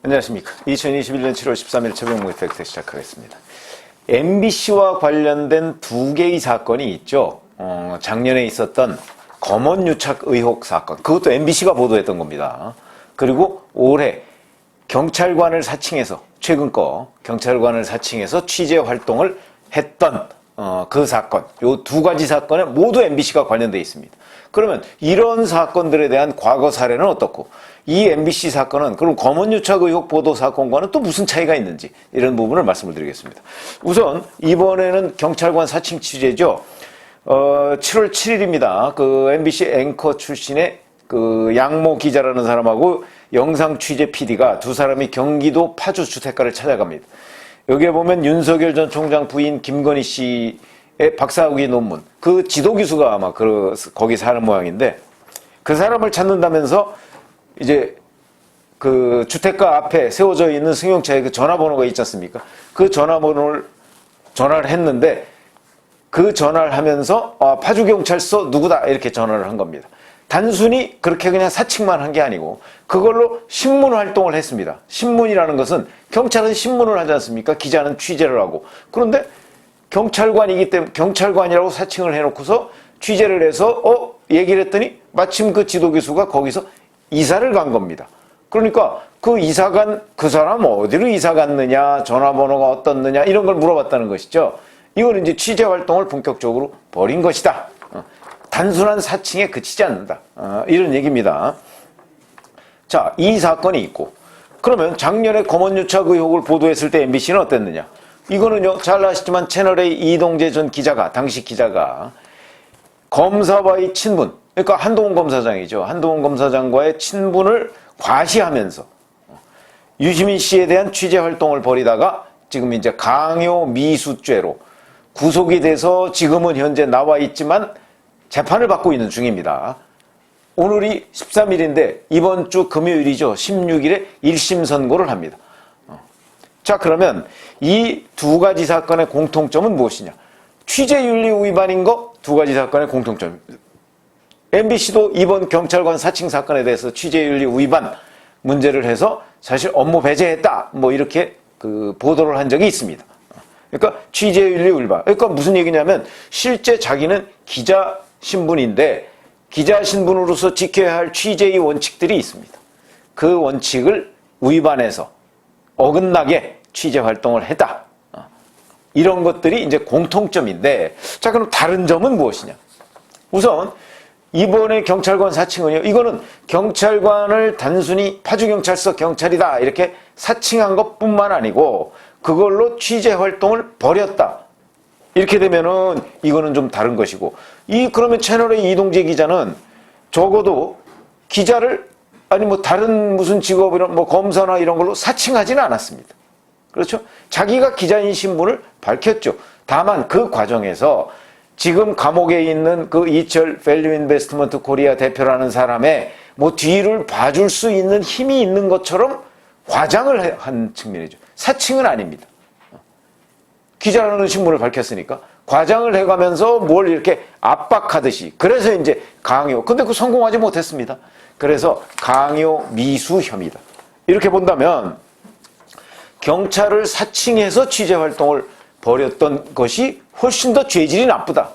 안녕하십니까. 2021년 7월 13일 최병무 팩트 시작하겠습니다. MBC와 관련된 두 개의 사건이 있죠. 작년에 있었던 검언유착 의혹 사건. 그것도 MBC가 보도했던 겁니다. 그리고 올해 경찰관을 사칭해서, 최근 거 경찰관을 사칭해서 취재 활동을 했던 그 사건. 요 두 가지 사건에 모두 MBC가 관련되어 있습니다. 그러면 이런 사건들에 대한 과거 사례는 어떻고, 이 MBC 사건은 그럼 검언유착 의혹 보도 사건과는 또 무슨 차이가 있는지, 이런 부분을 말씀을 드리겠습니다. 우선 이번에는 경찰관 사칭 취재죠. 7월 7일입니다. 그 MBC 앵커 출신의 그 양모 기자라는 사람하고 영상 취재 PD가 두 사람이 경기도 파주 주택가를 찾아갑니다. 여기에 보면 윤석열 전 총장 부인 김건희 씨의 박사학위 논문, 그 지도 교수가 아마 거기 사는 모양인데, 그 사람을 찾는다면서 이제 그 주택가 앞에 세워져 있는 승용차에 그 전화번호가 있지 않습니까? 그 전화번호를 전화를 했는데, 그 전화를 하면서 파주경찰서 누구다 이렇게 전화를 한 겁니다. 단순히 그렇게 그냥 사칭만 한 게 아니고 그걸로 신문 활동을 했습니다. 신문이라는 것은, 경찰은 신문을 하지 않습니까? 기자는 취재를 하고. 그런데 경찰관이기 때문에 경찰관이라고 사칭을 해놓고서 취재를 해서 얘기를 했더니 마침 그 지도 교수가 거기서 이사를 간 겁니다. 그러니까 그 이사 간 그 사람 어디로 이사 갔느냐, 전화번호가 어떻느냐, 이런 걸 물어봤다는 것이죠. 이거는 이제 취재 활동을 본격적으로 벌인 것이다. 단순한 사칭에 그치지 않는다. 이런 얘기입니다. 자, 이 사건이 있고, 그러면 작년에 검언유착 의혹을 보도했을 때 MBC는 어땠느냐? 이거는요, 잘 아시지만 채널A 이동재 전 기자가, 당시 기자가 검사와의 친분, 그러니까 한동훈 검사장이죠. 한동훈 검사장과의 친분을 과시하면서 유시민 씨에 대한 취재 활동을 벌이다가 지금 이제 강요 미수죄로 구속이 돼서 지금은 현재 나와 있지만 재판을 받고 있는 중입니다. 오늘이 13일인데 이번 주 금요일이죠. 16일에 1심 선고를 합니다. 자, 그러면 이 두 가지 사건의 공통점은 무엇이냐? 취재윤리 위반인 거 두 가지 사건의 공통점입니다. MBC도 이번 경찰관 사칭 사건에 대해서 취재윤리 위반 문제를 해서 사실 업무 배제했다, 뭐 이렇게 그 보도를 한 적이 있습니다. 그러니까 취재윤리 위반. 그러니까 무슨 얘기냐면, 실제 자기는 기자 신분인데 기자 신분으로서 지켜야 할 취재의 원칙들이 있습니다. 그 원칙을 위반해서 어긋나게 취재 활동을 했다. 이런 것들이 이제 공통점인데, 자, 그럼 다른 점은 무엇이냐? 우선 이번에 경찰관 사칭은요, 이거는 경찰관을 단순히 파주경찰서 경찰이다 이렇게 사칭한 것뿐만 아니고 그걸로 취재 활동을 벌였다. 이렇게 되면은 이거는 좀 다른 것이고, 그러면 채널의 이동재 기자는 적어도 기자를, 아니 뭐 다른 무슨 직업이나 뭐 검사나 이런 걸로 사칭하지는 않았습니다. 그렇죠? 자기가 기자인 신분을 밝혔죠. 다만 그 과정에서 지금 감옥에 있는 그 이철 밸류 인베스트먼트 코리아 대표라는 사람의 뭐 뒤를 봐줄 수 있는 힘이 있는 것처럼 과장을 한 측면이죠. 사칭은 아닙니다. 기자라는 신분을 밝혔으니까 과장을 해가면서 뭘 이렇게 압박하듯이, 그래서 이제 강요, 근데 그 성공하지 못했습니다. 그래서 강요 미수 혐의다. 이렇게 본다면 경찰을 사칭해서 취재 활동을 벌였던 것이 훨씬 더 죄질이 나쁘다,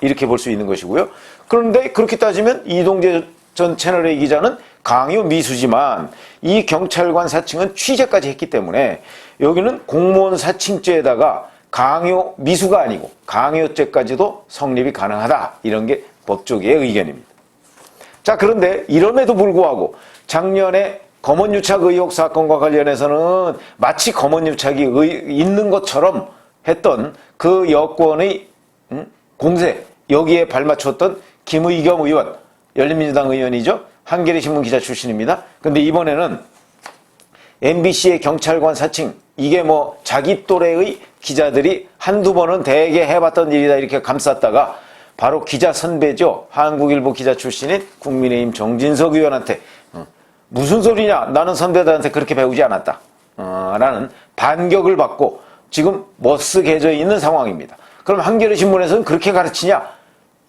이렇게 볼 수 있는 것이고요. 그런데 그렇게 따지면 이동재 전 채널A 기자는 강요 미수지만 이 경찰관 사칭은 취재까지 했기 때문에 여기는 공무원 사칭죄에다가 강요 미수가 아니고 강요죄까지도 성립이 가능하다, 이런 게 법조계의 의견입니다. 자, 그런데 이럼에도 불구하고 작년에 검언유착 의혹 사건과 관련해서는 마치 검언유착이 있는 것처럼 했던 그 여권의 공세, 여기에 발맞췄던 김의겸 의원, 열린민주당 의원이죠. 한겨레신문 기자 출신입니다. 근데 이번에는 MBC의 경찰관 사칭, 이게 뭐 자기 또래의 기자들이 한두 번은 대개 해봤던 일이다 이렇게 감쌌다가 바로 기자 선배죠. 한국일보 기자 출신인 국민의힘 정진석 의원한테 무슨 소리냐, 나는 선배들한테 그렇게 배우지 않았다 라는 반격을 받고 지금 머쓱해져 있는 상황입니다. 그럼 한겨레신문에서는 그렇게 가르치냐,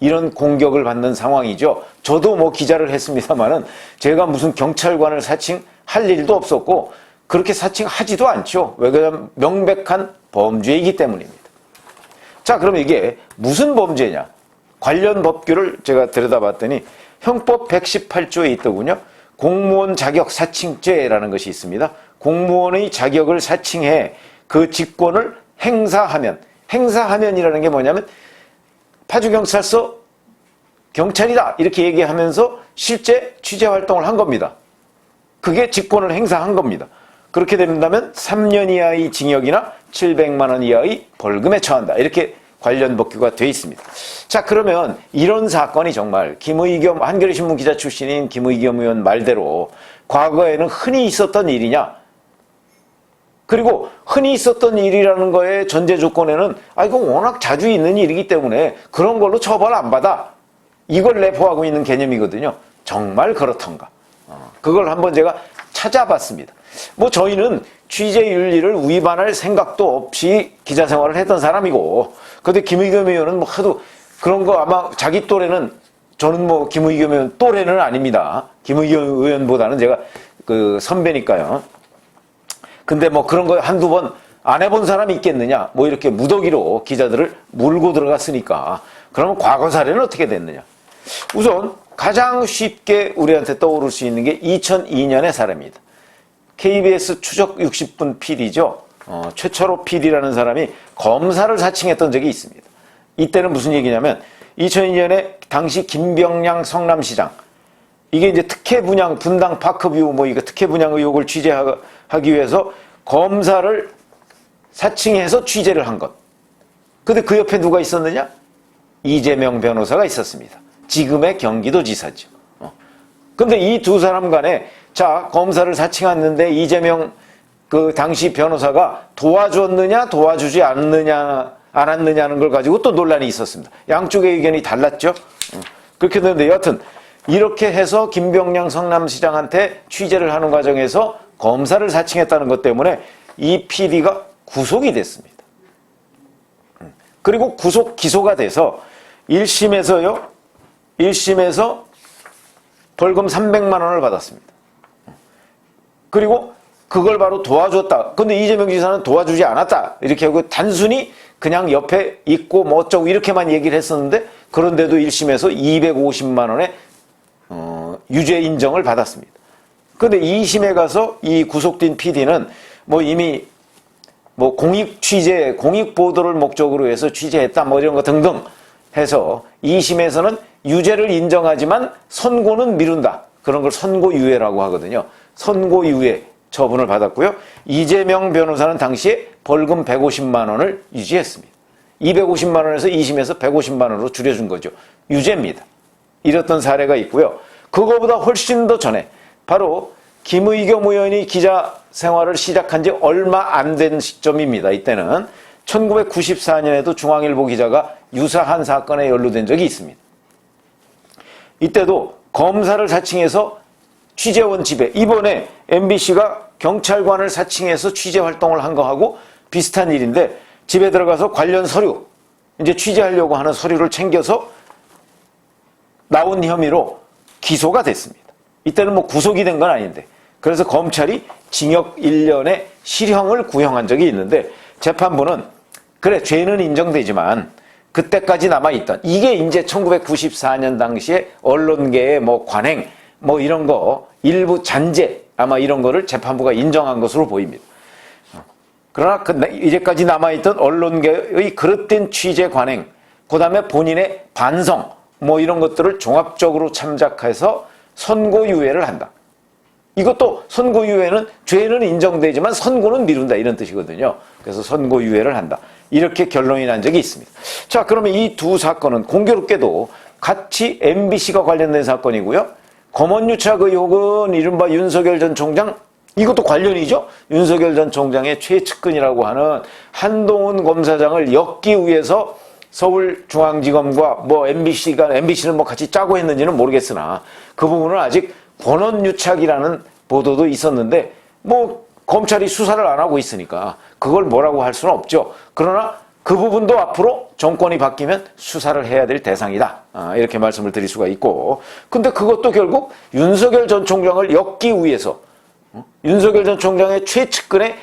이런 공격을 받는 상황이죠. 저도 뭐 기자를 했습니다만은 제가 무슨 경찰관을 사칭할 일도 없었고 그렇게 사칭하지도 않죠. 왜 그러냐면 명백한 범죄이기 때문입니다. 자, 그러면 이게 무슨 범죄냐? 관련 법규를 제가 들여다봤더니 형법 118조에 있더군요. 공무원 자격 사칭죄라는 것이 있습니다. 공무원의 자격을 사칭해 그 직권을 행사하면이라는 게 뭐냐면 파주경찰서 경찰이다 이렇게 얘기하면서 실제 취재활동을 한 겁니다. 그게 직권을 행사한 겁니다. 그렇게 된다면 3년 이하의 징역이나 700만 원 이하의 벌금에 처한다. 이렇게 관련 법규가 되어 있습니다. 자, 그러면 이런 사건이 정말 김의겸, 한겨레신문 기자 출신인 김의겸 의원 말대로 과거에는 흔히 있었던 일이냐? 그리고 흔히 있었던 일이라는 거에 전제 조건에는 이거 워낙 자주 있는 일이기 때문에 그런 걸로 처벌 안 받아. 이걸 내포하고 있는 개념이거든요. 정말 그렇던가? 그걸 한번 제가 찾아봤습니다. 뭐 저희는 취재윤리를 위반할 생각도 없이 기자 생활을 했던 사람이고, 근데 김의겸 의원은 뭐 하도 그런 거 아마 자기 또래는, 저는 뭐 김의겸 의원 또래는 아닙니다. 김의겸 의원보다는 제가 그 선배니까요. 근데 뭐 그런 거 한두 번 안 해본 사람이 있겠느냐? 뭐 이렇게 무더기로 기자들을 물고 들어갔으니까. 그러면 과거 사례는 어떻게 됐느냐? 우선 가장 쉽게 우리한테 떠오를 수 있는 게 2002년의 사례입니다. KBS 추적 60분 PD죠. 최철호 PD라는 사람이 검사를 사칭했던 적이 있습니다. 이때는 무슨 얘기냐면 2002년에 당시 김병량 성남시장, 이게 이제 특혜 분양 분당 파크뷰 뭐 이거 특혜 분양 의혹을 취재하기 위해서 검사를 사칭해서 취재를 한 것. 근데 그 옆에 누가 있었느냐? 이재명 변호사가 있었습니다. 지금의 경기도지사죠. 근데 이 두 사람 간에 자, 검사를 사칭했는데 이재명 그 당시 변호사가 도와줬느냐 도와주지 않았느냐는 걸 가지고 또 논란이 있었습니다. 양쪽의 의견이 달랐죠. 그렇게 됐는데 여하튼 이렇게 해서 김병량 성남시장한테 취재를 하는 과정에서 검사를 사칭했다는 것 때문에 이 PD가 구속이 됐습니다. 그리고 구속 기소가 돼서 1심에서 벌금 300만 원을 받았습니다. 그리고 그걸 바로 도와줬다. 근데 이재명 지사는 도와주지 않았다. 이렇게 하고 단순히 그냥 옆에 있고 뭐 어쩌고 이렇게만 얘기를 했었는데, 그런데도 1심에서 250만 원의 유죄 인정을 받았습니다. 근데 2심에 가서 이 구속된 PD는 뭐 이미 뭐 공익 보도를 목적으로 해서 취재했다 뭐 이런 거 등등 해서 2심에서는 유죄를 인정하지만 선고는 미룬다. 그런 걸 선고유예라고 하거든요. 선고유예 처분을 받았고요. 이재명 변호사는 당시에 벌금 150만 원을 유지했습니다. 250만 원에서 2심에서 150만 원으로 줄여준 거죠. 유죄입니다. 이랬던 사례가 있고요. 그거보다 훨씬 더 전에 바로 김의겸 의원이 기자 생활을 시작한 지 얼마 안 된 시점입니다. 이때는 1994년에도 중앙일보 기자가 유사한 사건에 연루된 적이 있습니다. 이때도 검사를 사칭해서 취재원 집에, 이번에 MBC가 경찰관을 사칭해서 취재 활동을 한 거하고 비슷한 일인데, 집에 들어가서 관련 서류, 이제 취재하려고 하는 서류를 챙겨서 나온 혐의로 기소가 됐습니다. 이때는 뭐 구속이 된 건 아닌데, 그래서 검찰이 징역 1년의 실형을 구형한 적이 있는데, 재판부는 그래 죄는 인정되지만 그때까지 남아있던, 이게 이제 1994년 당시에 언론계의 뭐 관행 뭐 이런 거 일부 잔재 아마 이런 거를 재판부가 인정한 것으로 보입니다. 그러나 이제까지 남아있던 언론계의 그릇된 취재 관행, 그 다음에 본인의 반성 뭐 이런 것들을 종합적으로 참작해서 선고유예를 한다. 이것도 선고유예는 죄는 인정되지만 선고는 미룬다 이런 뜻이거든요. 그래서 선고유예를 한다. 이렇게 결론이 난 적이 있습니다. 자, 그러면 이 두 사건은 공교롭게도 같이 MBC가 관련된 사건이고요. 검언유착 의혹은 이른바 윤석열 전 총장, 이것도 관련이죠. 윤석열 전 총장의 최측근이라고 하는 한동훈 검사장을 엮기 위해서 서울중앙지검과 뭐 MBC는 뭐 같이 짜고 했는지는 모르겠으나 그 부분은 아직 권언유착이라는 보도도 있었는데, 뭐 검찰이 수사를 안 하고 있으니까 그걸 뭐라고 할 수는 없죠. 그러나 그 부분도 앞으로 정권이 바뀌면 수사를 해야 될 대상이다. 이렇게 말씀을 드릴 수가 있고, 근데 그것도 결국 윤석열 전 총장을 엮기 위해서 윤석열 전 총장의 최측근에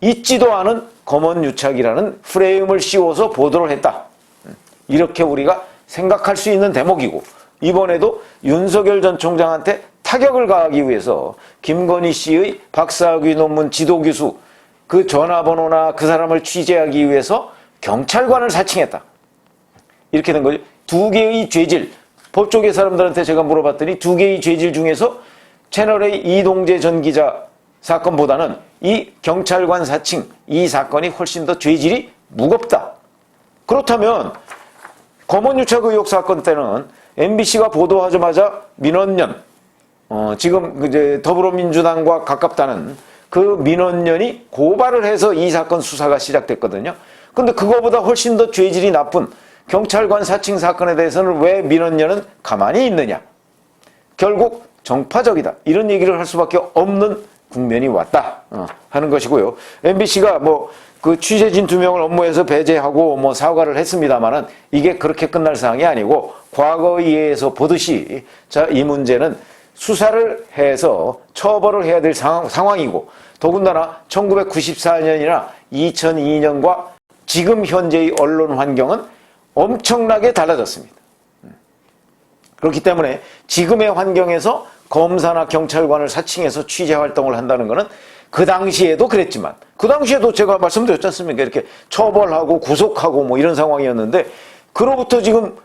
있지도 않은 검언유착이라는 프레임을 씌워서 보도를 했다. 이렇게 우리가 생각할 수 있는 대목이고, 이번에도 윤석열 전 총장한테 타격을 가하기 위해서 김건희 씨의 박사학위 논문 지도교수 그 전화번호나 그 사람을 취재하기 위해서 경찰관을 사칭했다. 이렇게 된 거죠. 두 개의 죄질, 법조계 사람들한테 제가 물어봤더니 두 개의 죄질 중에서 채널A 이동재 전 기자 사건보다는 이 경찰관 사칭, 이 사건이 훨씬 더 죄질이 무겁다. 그렇다면 검언유착 의혹 사건 때는 MBC가 보도하자마자 민원연, 지금 이제 더불어민주당과 가깝다는 그 민원연이 고발을 해서 이 사건 수사가 시작됐거든요. 근데 그거보다 훨씬 더 죄질이 나쁜 경찰관 사칭 사건에 대해서는 왜 민원연은 가만히 있느냐. 결국 정파적이다. 이런 얘기를 할 수밖에 없는 국면이 왔다 하는 것이고요. MBC가 그 취재진 2명을 업무에서 배제하고 사과를 했습니다만은 이게 그렇게 끝날 사항이 아니고 과거에 의해서 보듯이 자, 이 문제는 수사를 해서 처벌을 해야 될 상황이고, 더군다나 1994년이나 2002년과 지금 현재의 언론 환경은 엄청나게 달라졌습니다. 그렇기 때문에 지금의 환경에서 검사나 경찰관을 사칭해서 취재 활동을 한다는 것은 그 당시에도 그랬지만, 그 당시에도 제가 말씀드렸지 않습니까? 이렇게 처벌하고 구속하고 이런 상황이었는데, 그로부터 지금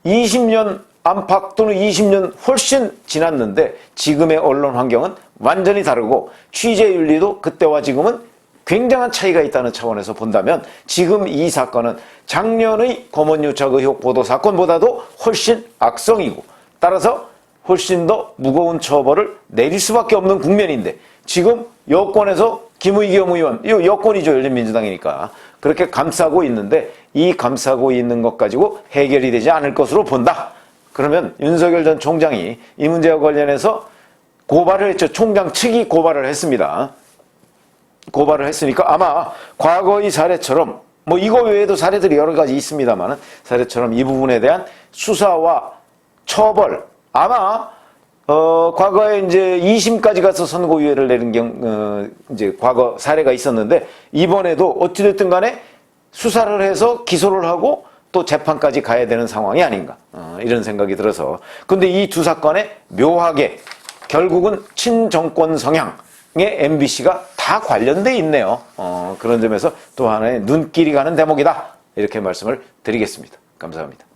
20년 안팎 또는 20년 훨씬 지났는데 지금의 언론 환경은 완전히 다르고 취재윤리도 그때와 지금은 굉장한 차이가 있다는 차원에서 본다면 지금 이 사건은 작년의 검언유착 의혹 보도 사건보다도 훨씬 악성이고, 따라서 훨씬 더 무거운 처벌을 내릴 수밖에 없는 국면인데, 지금 여권에서 김의겸 의원, 이거 여권이죠, 열린민주당이니까 그렇게 감싸고 있는데, 이 감싸고 있는 것 가지고 해결이 되지 않을 것으로 본다. 그러면 윤석열 전 총장이 이 문제와 관련해서 고발을 했죠. 총장 측이 고발을 했습니다. 고발을 했으니까 아마 과거의 사례처럼 이거 외에도 사례들이 여러 가지 있습니다만 사례처럼 이 부분에 대한 수사와 처벌, 아마 과거에 이제 2심까지 가서 선고유예를 내린 이제 과거 사례가 있었는데, 이번에도 어찌됐든 간에 수사를 해서 기소를 하고 또 재판까지 가야 되는 상황이 아닌가, 이런 생각이 들어서. 근데 이 두 사건에 묘하게 결국은 친정권 성향의 MBC가 다 관련돼 있네요. 그런 점에서 또 하나의 눈길이 가는 대목이다. 이렇게 말씀을 드리겠습니다. 감사합니다.